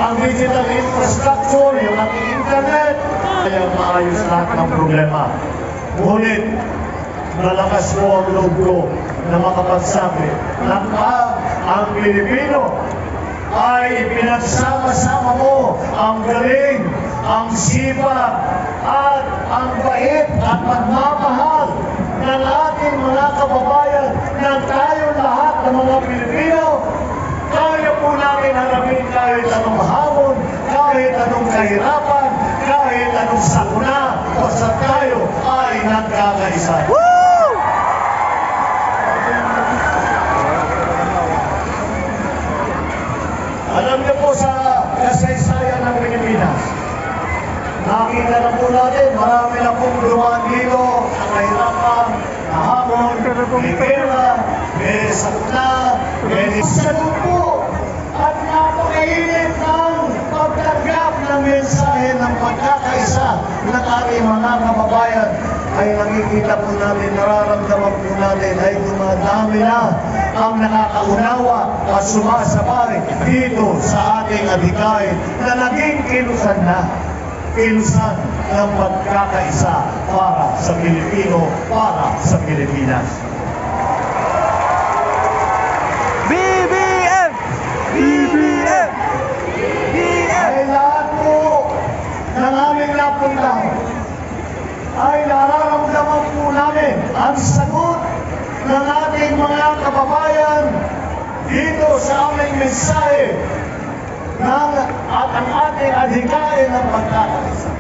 ang digital infrastructure, yung ating internet, ay maayos lahat ng problema. Ngunit, malakas po ang loob ko na makapagsabi na ang Pilipino ay pinagsama-sama mo ang galing, ang sipag, at ang bait at pagmamahal ng ating mga kababayan na tayo lahat ng mga Pilipino. Kaya po namin harapin kahit anong hamon, kahit anong kahirapan, kahit anong sakuna, basta tayo ay nagkakaisa. Alam niyo po sa kasaysayan ng Pilipinas, nakita na po natin, marami na pong dumaan dito sa kahirapan, na hamon, may pera, may sakuna, may sagot po. At napakainit ng pagtanggap ng mensahe ng pagkakaisa ng ating mga kababayan ay nakikita po natin, nararamdaman po natin ay dumadami na ang nakakaunawa at sumasabay dito sa ating adhikain na naging kilusan na. Kilusan ng pagkakaisa para sa Pilipino, para sa Pilipinas. BBM! BBM! BBM! Ay lahat po ng aming napuntahan ay nararamdaman po namin ang sagot ng ating mga kababayan dito sa aming mensahe at ang ating adhikain ng pagkakaisa.